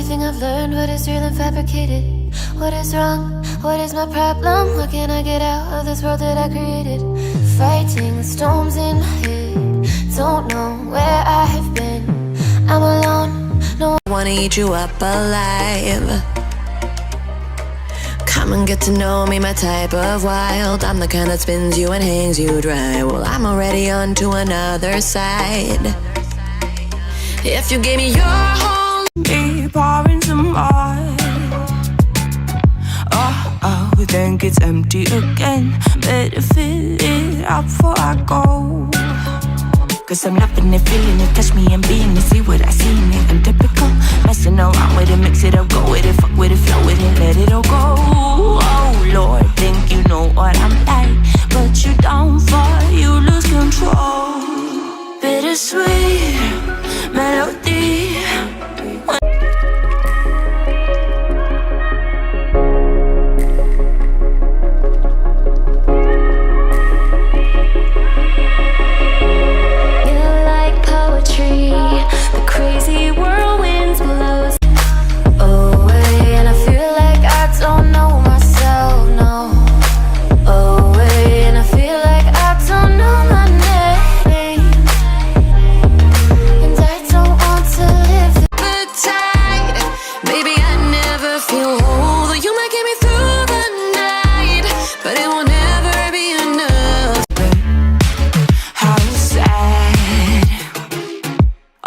everything I've learned, what is real and fabricated? What is wrong? What is my problem? How can I get out of this world that I created? Fighting storms in my head, don't know where I have been. I'm alone, no I wanna eat you up alive. Come and get to know me, my type of wild. I'm the kind that spins you and hangs you dry. Well, I'm already on to another side. If you gave me your whole me pouring some more. Oh, then gets empty again. Better fill it up before I go. Cause I'm loving it, feeling it, touch me and being it. See what I see in it, I'm typical. Messing around with it, mix it up, go with it. Fuck with it, flow with it, let it all go. Oh Lord, think you know what I'm like, but you don't fall, you lose control. Bittersweet melody.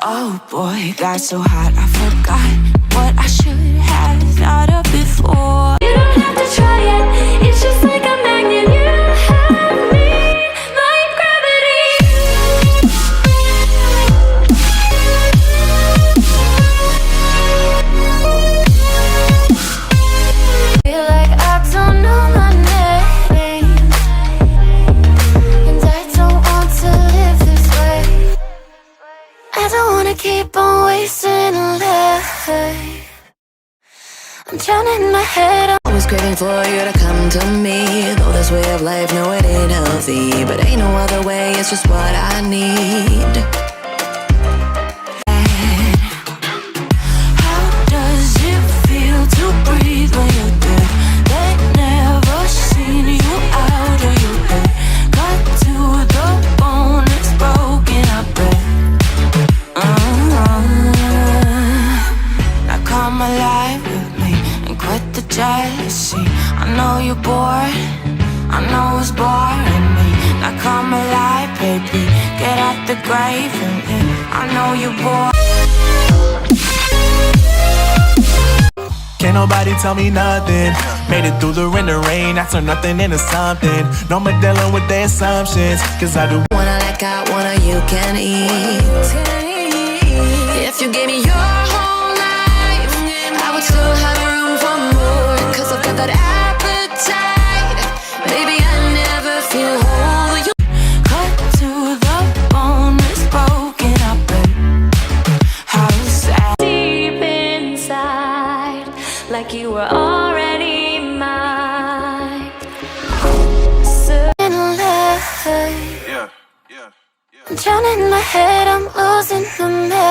Oh boy, got so hot I forgot what I should have thought of before. You don't have to try it, it's just like a magnet. You have me like gravity. Feel like I don't know my name, and I don't want to live this way. I don't wanna keep on wasting a life. I'm drowning in my head. I was craving for you to come to me. Though this way of life, no, it ain't healthy, but ain't no other way, it's just what I need. How does it feel to breathe when you're dead? They never seen you out of your head. Cut to the bone, it's broken, I bet. Now come alive with me and quit the jealousy. I know you're bored, I know it's boring me. Now come alive, baby, get out the grave and I know you're bored. Can't nobody tell me nothing. Made it through the rain, I turned nothing into something. No more dealing with their assumptions, cause I do Wanna like I wanna, you can eat. If you gave me your whole life, I would still have room for more. Cause I've got that appetite. Baby, I never feel whole. You Cut to the bone, it's broken, I bet. How sad. Deep inside, like you were already mine. So in life, I'm drowning in my head, I'm losing the